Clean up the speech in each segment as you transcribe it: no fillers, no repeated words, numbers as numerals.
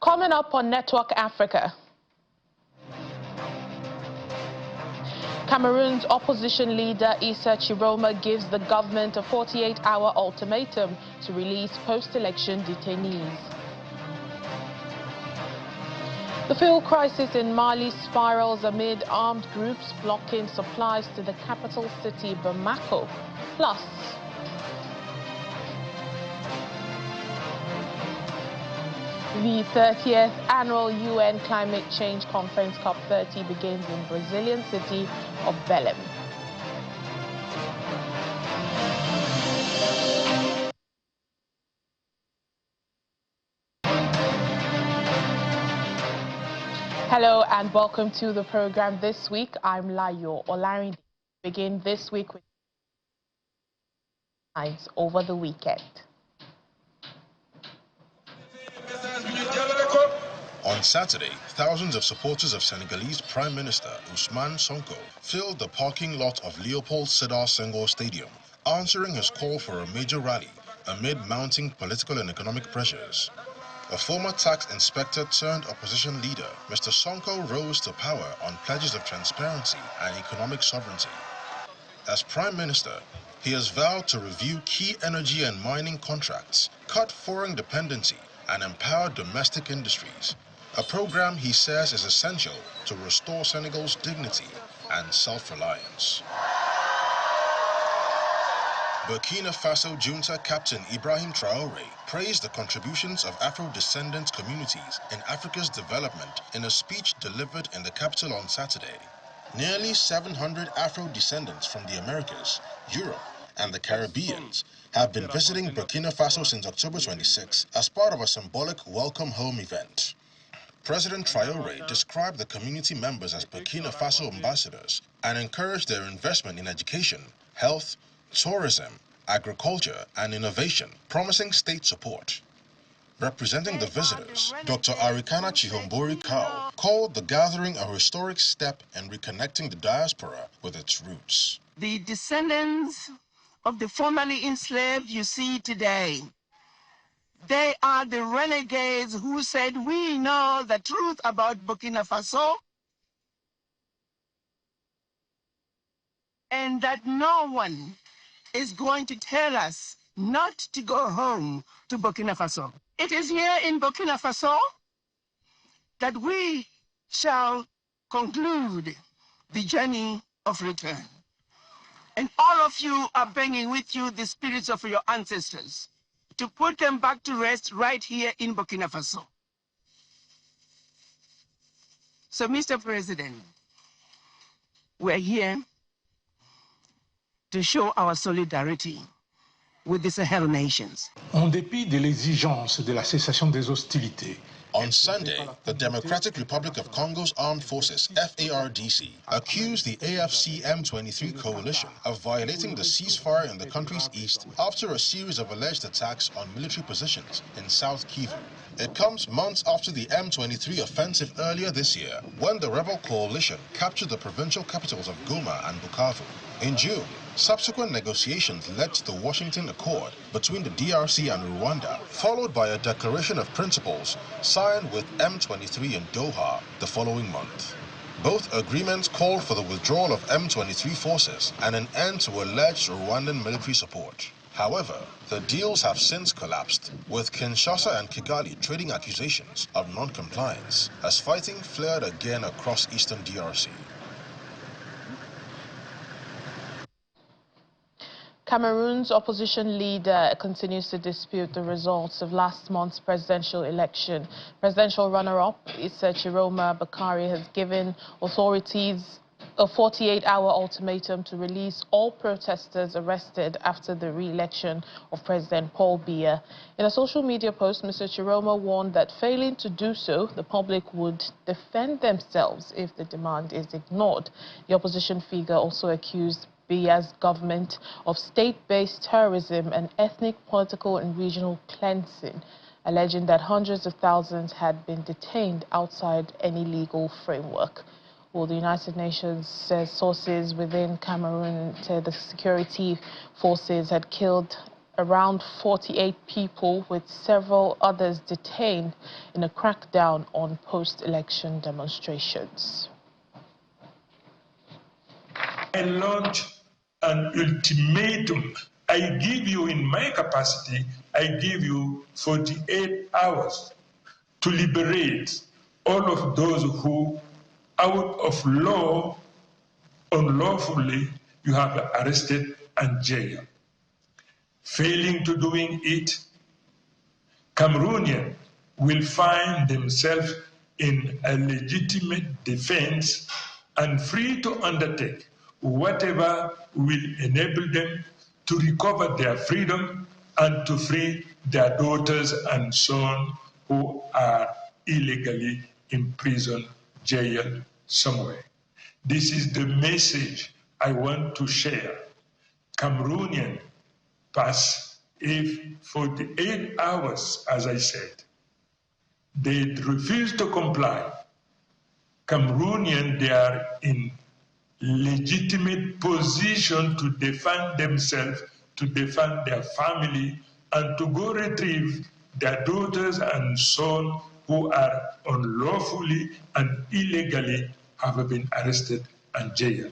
Coming up on Network Africa, Cameroon's opposition leader Issa Chiroma gives the government a 48-hour ultimatum to release post-election detainees. The fuel crisis in Mali spirals amid armed groups blocking supplies to the capital city Bamako. Plus, the 30th annual UN Climate Change Conference COP30 begins in Brazilian city of Belém. Hello and welcome to the program this week. I'm Layo Olarin. Begin this week with headlines over the weekend. On Saturday, thousands of supporters of Senegalese Prime Minister Ousmane Sonko filled the parking lot of Leopold Sédar Senghor Stadium, answering his call for a major rally amid mounting political and economic pressures. A former tax inspector turned opposition leader, Mr. Sonko rose to power on pledges of transparency and economic sovereignty. As Prime Minister, he has vowed to review key energy and mining contracts, cut foreign dependency, and empower domestic industries, a program he says is essential to restore Senegal's dignity and self-reliance. Burkina Faso junta captain Ibrahim Traore praised the contributions of Afro-Descendant communities in Africa's development in a speech delivered in the capital on Saturday. Nearly 700 Afro-descendants from the Americas, Europe, and the Caribbean have been visiting Burkina Faso since October 26 as part of a symbolic welcome home event. President Traore described the community members as Burkina Faso ambassadors and encouraged their investment in education, health, tourism, agriculture, and innovation, promising state support. Representing the visitors, Dr. Arikana Chihombori Kao called the gathering a historic step in reconnecting the diaspora with its roots. The descendants of the formerly enslaved you see today, they are the renegades who said, we know the truth about Burkina Faso, and that no one is going to tell us not to go home to Burkina Faso. It is here in Burkina Faso that we shall conclude the journey of return. And all of you are bringing with you the spirits of your ancestors to put them back to rest right here in Burkina Faso. So, Mr. President, we're here to show our solidarity with the Sahel nations. En dépit de l'exigence de la cessation des hostilités, on Sunday, the Democratic Republic of Congo's Armed Forces, FARDC, accused the AFC M23 coalition of violating the ceasefire in the country's east after a series of alleged attacks on military positions in South Kivu. It comes months after the M23 offensive earlier this year, when the rebel coalition captured the provincial capitals of Goma and Bukavu. In June, subsequent negotiations led to the Washington Accord between the DRC and Rwanda, followed by a declaration of principles signed with M23 in Doha the following month. Both agreements called for the withdrawal of M23 forces and an end to alleged Rwandan military support. However, the deals have since collapsed, with Kinshasa and Kigali trading accusations of non-compliance as fighting flared again across eastern DRC. Cameroon's opposition leader continues to dispute the results of last month's presidential election. Presidential runner-up Issa Chiroma Bakari has given authorities a 48-hour ultimatum to release all protesters arrested after the re-election of President Paul Biya. In a social media post, Mr. Chiroma warned that failing to do so, the public would defend themselves if the demand is ignored. The opposition figure also accused Biya's government of state-based terrorism and ethnic, political and regional cleansing, alleging that hundreds of thousands had been detained outside any legal framework. Well, the United Nations says sources within Cameroon said the security forces had killed around 48 people, with several others detained in a crackdown on post-election demonstrations. I launch an ultimatum. I give you, in my capacity, I give you 48 hours to liberate all of those who, out of law, unlawfully, you have arrested and jailed. Failing to doing it, Cameroonians will find themselves in a legitimate defense and free to undertake whatever will enable them to recover their freedom and to free their daughters and sons who are illegally imprisoned, jailed somewhere. This is the message I want to share. Cameroonian pass if 48 hours, as I said, they refuse to comply. Cameroonian, they are in legitimate position to defend themselves, to defend their family, and to go retrieve their daughters and sons who are unlawfully and illegally have been arrested and jailed.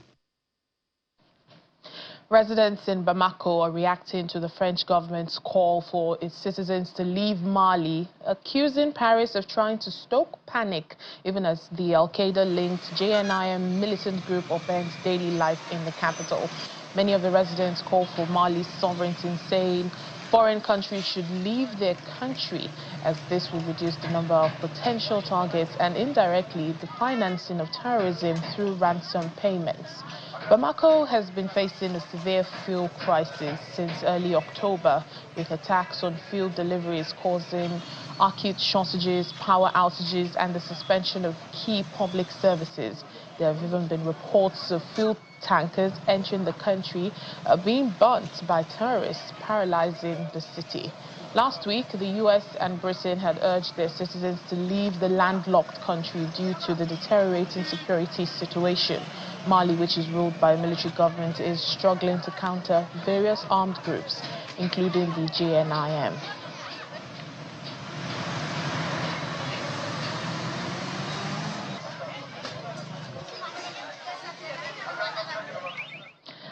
Residents in Bamako are reacting to the French government's call for its citizens to leave Mali, accusing Paris of trying to stoke panic, even as the Al-Qaeda-linked JNIM militant group upends daily life in the capital. Many of the residents call for Mali's sovereignty, saying foreign countries should leave their country, as this would reduce the number of potential targets and indirectly the financing of terrorism through ransom payments. Bamako has been facing a severe fuel crisis since early October, with attacks on fuel deliveries causing acute shortages, power outages, and the suspension of key public services. There have even been reports of fuel tankers entering the country being burnt by terrorists, paralyzing the city. Last week, the US and Britain had urged their citizens to leave the landlocked country due to the deteriorating security situation. Mali, which is ruled by a military government, is struggling to counter various armed groups, including the JNIM.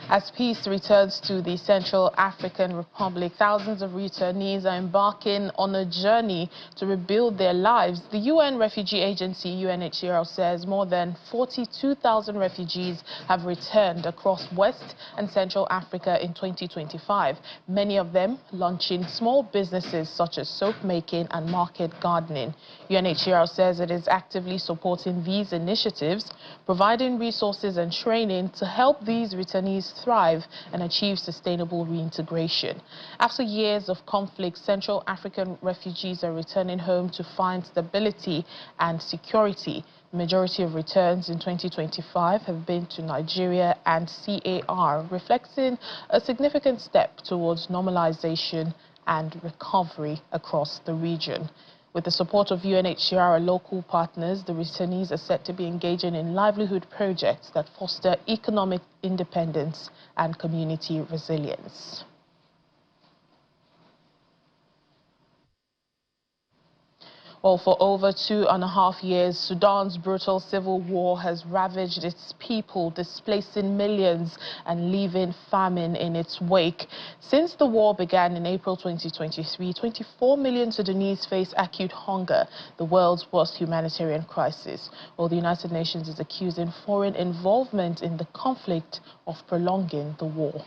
As peace returns to the Central African Republic, thousands of returnees are embarking on a journey to rebuild their lives. The UN Refugee Agency, UNHCR, says more than 42,000 refugees have returned across West and Central Africa in 2025, many of them launching small businesses such as soap making and market gardening. UNHCR says it is actively supporting these initiatives, providing resources and training to help these returnees thrive and achieve sustainable reintegration. After years of conflict, Central African refugees are returning home to find stability and security. The majority of returns in 2025 have been to Nigeria and CAR, reflecting a significant step towards normalization and recovery across the region. With the support of UNHCR and local partners, the returnees are set to be engaging in livelihood projects that foster economic independence and community resilience. Well, for over 2.5 years, Sudan's brutal civil war has ravaged its people, displacing millions and leaving famine in its wake. Since the war began in April 2023, 24 million Sudanese face acute hunger, the world's worst humanitarian crisis. Well, the United Nations is accusing foreign involvement in the conflict of prolonging the war.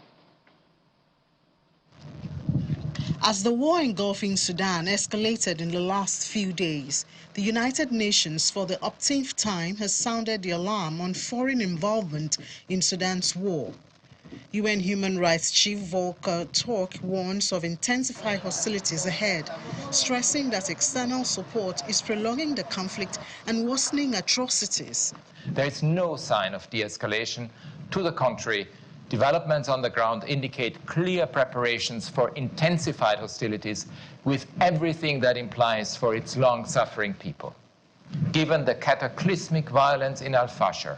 As the war engulfing Sudan escalated in the last few days, the United Nations for the 18th time has sounded the alarm on foreign involvement in Sudan's war. UN Human Rights Chief Volker Turk warns of intensified hostilities ahead, stressing that external support is prolonging the conflict and worsening atrocities. There is no sign of de-escalation. To the contrary, developments on the ground indicate clear preparations for intensified hostilities with everything that implies for its long-suffering people. Given the cataclysmic violence in Al-Fashir,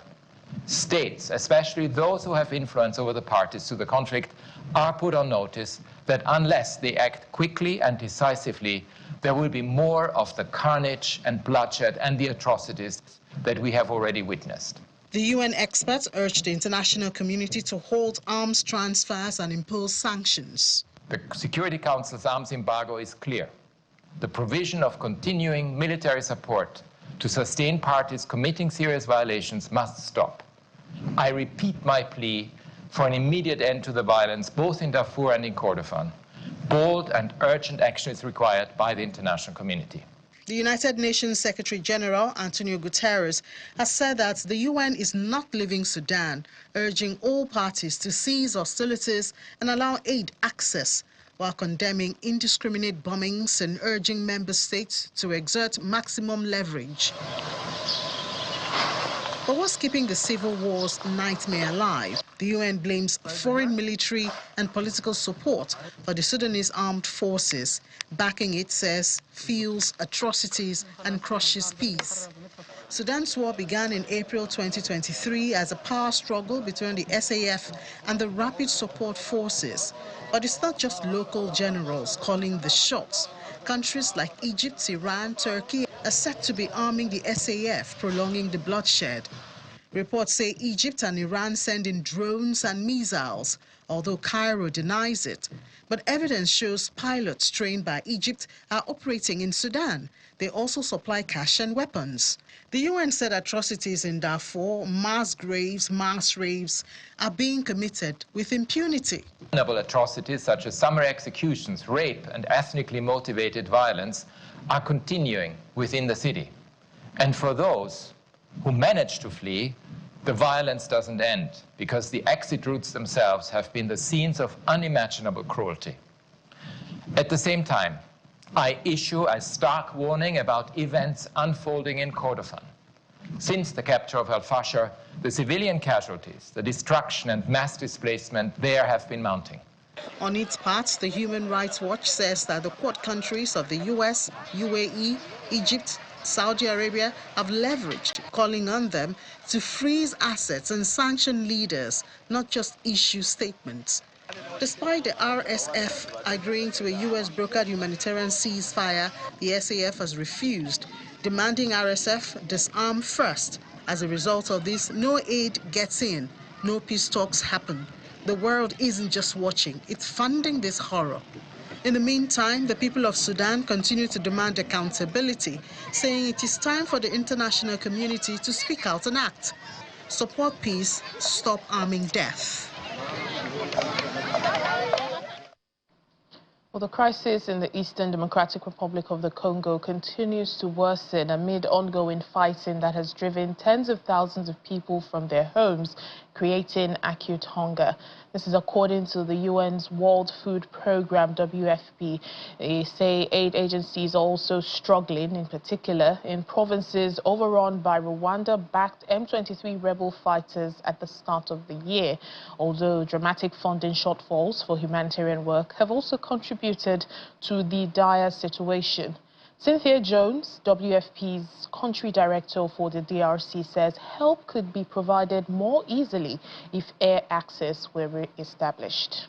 states, especially those who have influence over the parties to the conflict, are put on notice that that unless they act quickly and decisively, there will be more of the carnage and bloodshed and the atrocities that we have already witnessed. The UN experts urged the international community to halt arms transfers and impose sanctions. The Security Council's arms embargo is clear. The provision of continuing military support to sustain parties committing serious violations must stop. I repeat my plea for an immediate end to the violence, both in Darfur and in Kordofan. Bold and urgent action is required by the international community. The United Nations Secretary-General, Antonio Guterres, has said that the UN is not leaving Sudan, urging all parties to cease hostilities and allow aid access, while condemning indiscriminate bombings and urging member states to exert maximum leverage. But what's keeping the civil war's nightmare alive? The UN blames foreign military and political support for the Sudanese armed forces. Backing it, says, fuels atrocities and crushes peace. Sudan's war began in April 2023 as a power struggle between the SAF and the Rapid Support Forces. But it's not just local generals calling the shots. Countries like Egypt, Iran, Turkey are set to be arming the SAF, prolonging the bloodshed. Reports say Egypt and Iran send in drones and missiles, although Cairo denies it. But evidence shows pilots trained by Egypt are operating in Sudan. They also supply cash and weapons. The UN said atrocities in Darfur, mass graves, mass raves, are being committed with impunity. Atrocities such as summary executions, rape, and ethnically motivated violence are continuing within the city. And for those who manage to flee, the violence doesn't end, because the exit routes themselves have been the scenes of unimaginable cruelty. At the same time, I issue a stark warning about events unfolding in Kordofan. Since the capture of Al-Fashir, the civilian casualties, the destruction and mass displacement there have been mounting. On its part, the Human Rights Watch says that the Quad countries of the US, UAE, Egypt, Saudi Arabia have leveraged, calling on them to freeze assets and sanction leaders, not just issue statements. Despite the RSF agreeing to a US-brokered humanitarian ceasefire, the SAF has refused, demanding RSF disarm first. As a result of this, no aid gets in, no peace talks happen. The world isn't just watching, it's funding this horror. In the meantime, the people of Sudan continue to demand accountability, saying it is time for the international community to speak out and act. Support peace, stop arming death. Well, the crisis in the Eastern Democratic Republic of the Congo continues to worsen amid ongoing fighting that has driven tens of thousands of people from their homes, creating acute hunger. This is according to the UN's World Food Programme, WFP. They say aid agencies are also struggling, in particular in provinces overrun by Rwanda-backed M23 rebel fighters at the start of the year. Although dramatic funding shortfalls for humanitarian work have also contributed to the dire situation. Cynthia Jones, WFP's country director for the DRC, says help could be provided more easily if air access were re-established.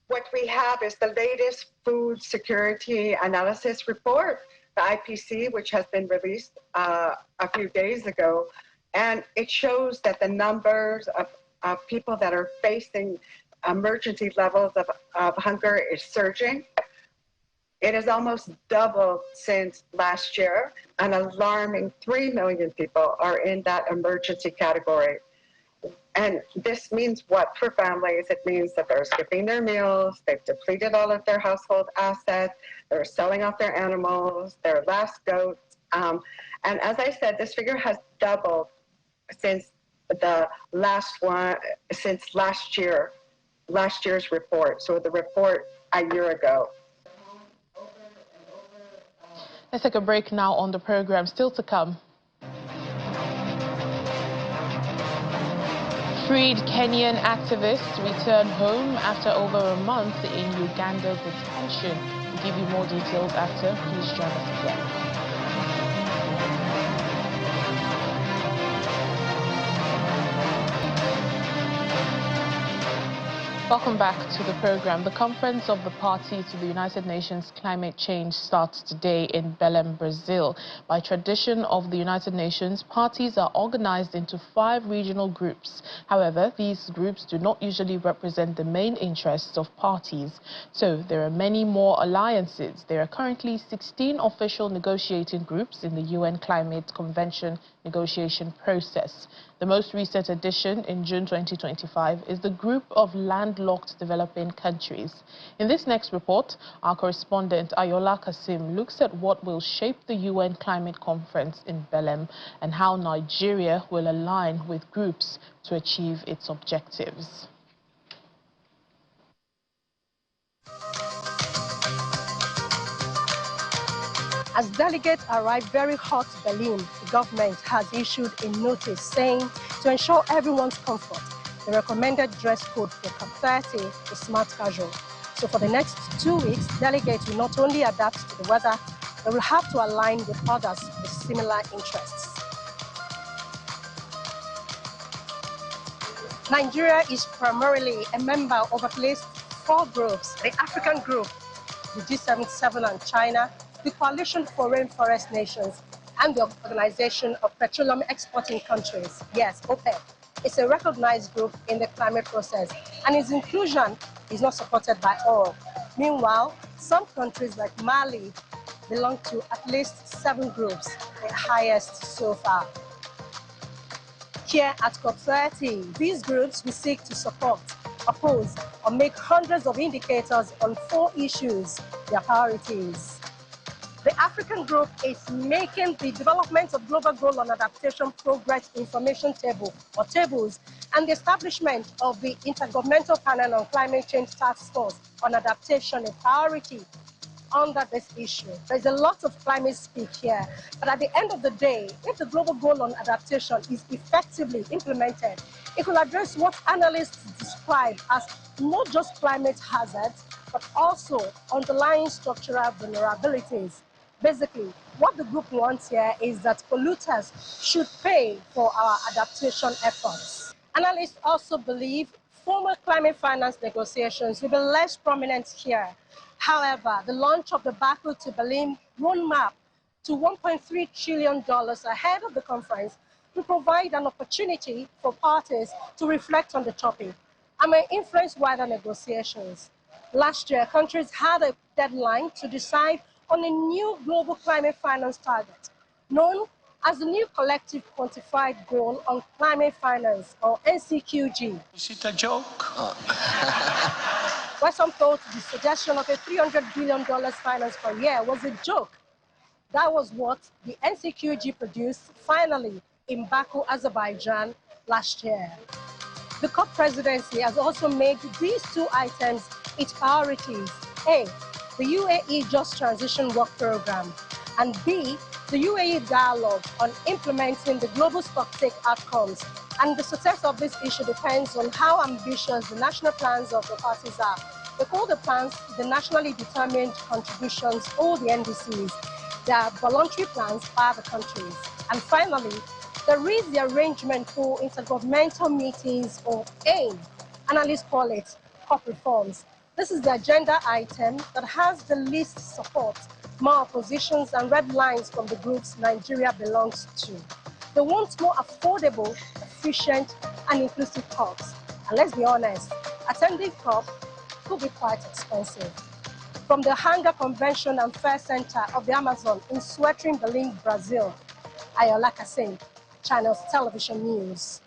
What we have is the latest food security analysis report, the IPC, which has been released a few days ago. And it shows that the numbers of people that are facing emergency levels of hunger is surging. It has almost doubled since last year. An alarming 3 million people are in that emergency category. And this means what for families? It means that they're skipping their meals, they've depleted all of their household assets, they're selling off their animals, their last goats. And as I said, this figure has doubled since the last one, since last year's report. So the report a year ago. Let's take a break now on the program. Still to come. Freed Kenyan activists return home after over a month in Uganda detention. We'll give you more details after. Please join us again. Welcome back to the program. The Conference of the Parties to the United Nations Climate Change starts today in Belém, Brazil. By tradition of the United Nations, parties are organized into 5 regional groups. However, these groups do not usually represent the main interests of parties. So there are many more alliances. There are currently 16 official negotiating groups in the UN Climate Convention negotiation process. The most recent addition in June 2025 is the group of landlocked developing countries. In this next report, our correspondent Ayola Kasim looks at what will shape the UN Climate Conference in Belém and how Nigeria will align with groups to achieve its objectives. As delegates arrive very hot to Berlin, the government has issued a notice saying to ensure everyone's comfort, the recommended dress code for COP30 is smart casual. So for the next 2 weeks, delegates will not only adapt to the weather, they will have to align with others with similar interests. Nigeria is primarily a member of at least 4 groups: the African group, the G77 and China, the Coalition for Rainforest Nations, and the Organization of Petroleum Exporting Countries, yes, OPEC. It's a recognized group in the climate process, and its inclusion is not supported by all. Meanwhile, some countries like Mali belong to at least 7 groups, the highest so far. Here at COP30, these groups will seek to support, oppose, or make hundreds of indicators on 4 issues, their priorities. The African group is making the development of Global Goal on Adaptation Progress Information Table, or tables, and the establishment of the Intergovernmental Panel on Climate Change Task Force on Adaptation a priority under this issue. There's a lot of climate speak here, but at the end of the day, if the Global Goal on Adaptation is effectively implemented, it will address what analysts describe as not just climate hazards, but also underlying structural vulnerabilities. Basically, what the group wants here is that polluters should pay for our adaptation efforts. Analysts also believe formal climate finance negotiations will be less prominent here. However, the launch of the Baku to Berlin roadmap to $1.3 trillion ahead of the conference will provide an opportunity for parties to reflect on the topic and may influence wider negotiations. Last year, countries had a deadline to decide on a new global climate finance target, known as the New Collective Quantified Goal on Climate Finance, or NCQG. Is it a joke? Where some thought the suggestion of a $300 billion finance per year was a joke. That was what the NCQG produced finally in Baku, Azerbaijan last year. The COP presidency has also made these 2 items its priorities: A, the UAE Just Transition Work Program, and B, the UAE Dialogue on implementing the global stocktake outcomes. And the success of this issue depends on how ambitious the national plans of the parties are. They call the plans the Nationally Determined Contributions, or the NDCs. They are voluntary plans by the countries. And finally, there is the Arrangement for Intergovernmental Meetings, or AIM. Analysts call it COP reforms. This is the agenda item that has the least support, more oppositions and red lines from the groups Nigeria belongs to. They want more affordable, efficient, and inclusive COPs. And let's be honest, attending COP could be quite expensive. From the Hunger Convention and Fair Center of the Amazon in sweltering Berlin, Brazil, Ayola Kasim, Channels Television News.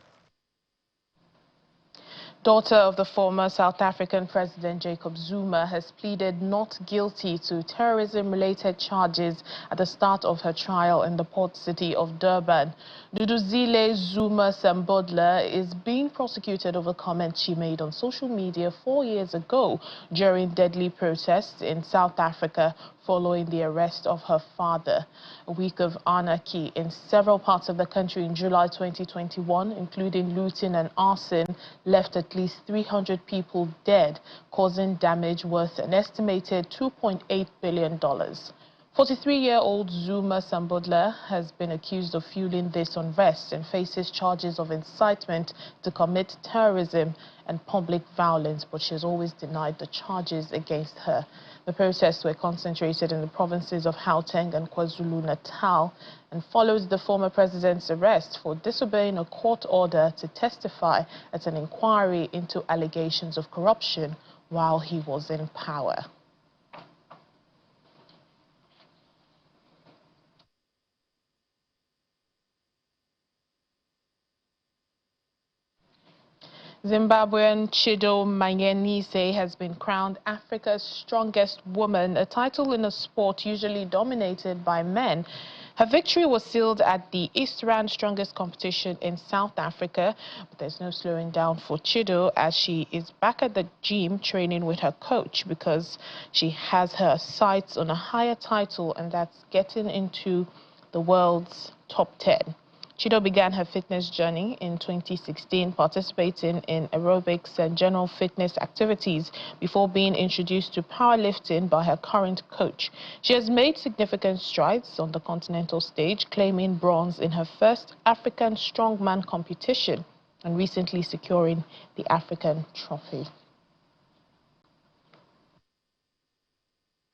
Daughter of the former South African President Jacob Zuma has pleaded not guilty to terrorism-related charges at the start of her trial in the port city of Durban. Duduzile Zuma Sambodla is being prosecuted over comments she made on social media 4 years ago during deadly protests in South Africa following the arrest of her father. A week of anarchy in several parts of the country in July 2021, including looting and arson, left at least 300 people dead, causing damage worth an estimated $2.8 billion. 43-year-old Zuma Sambodla has been accused of fueling this unrest and faces charges of incitement to commit terrorism and public violence, but she has always denied the charges against her. The protests were concentrated in the provinces of Gauteng and KwaZulu-Natal and followed the former president's arrest for disobeying a court order to testify at an inquiry into allegations of corruption while he was in power. Zimbabwean Chido Mangenise has been crowned Africa's strongest woman, a title in a sport usually dominated by men. Her victory was sealed at the East Rand Strongest competition in South Africa, but there's no slowing down for Chido as she is back at the gym training with her coach because she has her sights on a higher title, and that's getting into the world's top 10. Chido began her fitness journey in 2016, participating in aerobics and general fitness activities before being introduced to powerlifting by her current coach. She has made significant strides on the continental stage, claiming bronze in her first African strongman competition and recently securing the African trophy.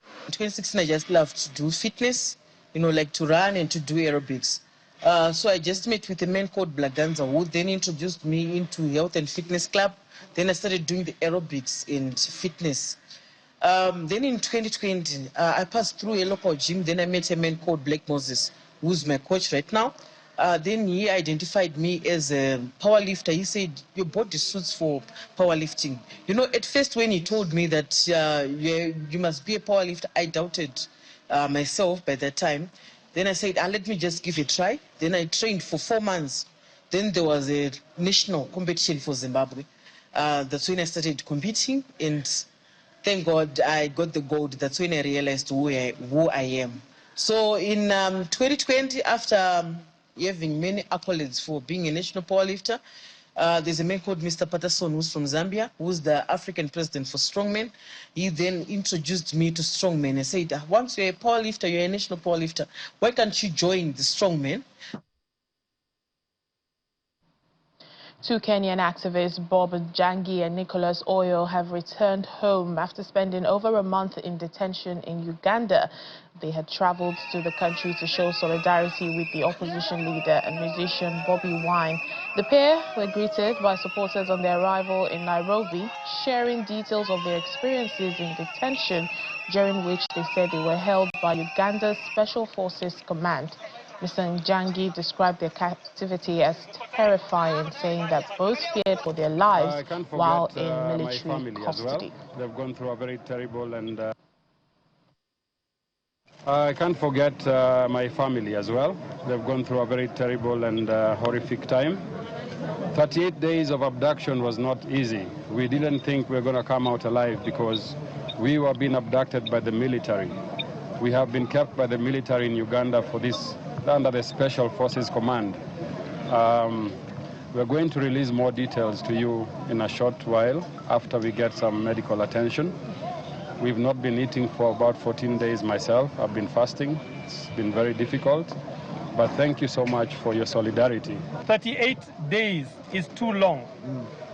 In 2016, I just loved to do fitness, like to run and to do aerobics. So I just met with a man called Blaganza, who then introduced me into health and fitness club. Then I started doing the aerobics and fitness. Then in 2020, I passed through a local gym. Then I met a man called Black Moses, who's my coach right now. Then he identified me as a powerlifter. He said, your body suits for powerlifting. At first when he told me that you must be a powerlifter, I doubted myself by that time. Then I said, let me just give it a try. Then I trained for 4 months. Then there was a national competition for Zimbabwe. That's when I started competing, and thank God I got the gold. That's when I realized who I am. So in 2020, after having many accolades for being a national powerlifter, there's a man called Mr. Patterson, who's from Zambia, who's the African president for strongmen. He then introduced me to strongmen and said, once you're a powerlifter, you're a national powerlifter, why can't you join the strongmen? Two Kenyan activists, Bob Jangi and Nicholas Oyo, have returned home after spending over a month in detention in Uganda. They had traveled to the country to show solidarity with the opposition leader and musician Bobby Wine. The pair were greeted by supporters on their arrival in Nairobi, sharing details of their experiences in detention, during which they said they were held by Uganda's Special Forces Command. Mr. Njangi described their captivity as terrifying, saying that both feared for their lives while in military custody. They've gone through a very terrible and... I can't forget my family as well. They've gone through a very terrible and horrific time. 38 days of abduction was not easy. We didn't think we were going to come out alive because we were being abducted by the military. We have been kept by the military in Uganda for this, under the Special Forces Command. We're going to release more details to you in a short while after we get some medical attention. We've not been eating for about 14 days myself. I've been fasting. It's been very difficult. But thank you so much for your solidarity. 38 days is too long.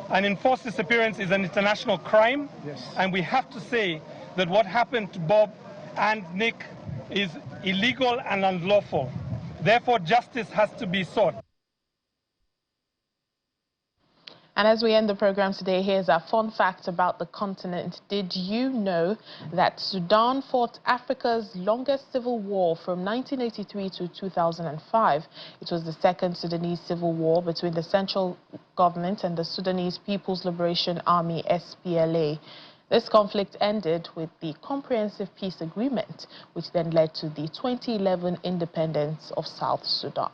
An enforced disappearance is an international crime. Yes. And we have to say that what happened to Bob and Nick is illegal and unlawful. Therefore, justice has to be sought. And as we end the program today, here's a fun fact about the continent. Did you know that Sudan fought Africa's longest civil war from 1983 to 2005? It was the second Sudanese civil war between the central government and the Sudanese People's Liberation Army, SPLA. This conflict ended with the Comprehensive Peace Agreement, which then led to the 2011 independence of South Sudan.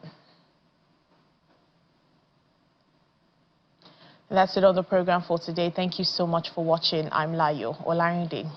And that's it on the program for today. Thank you so much for watching. I'm Layo Olarinde.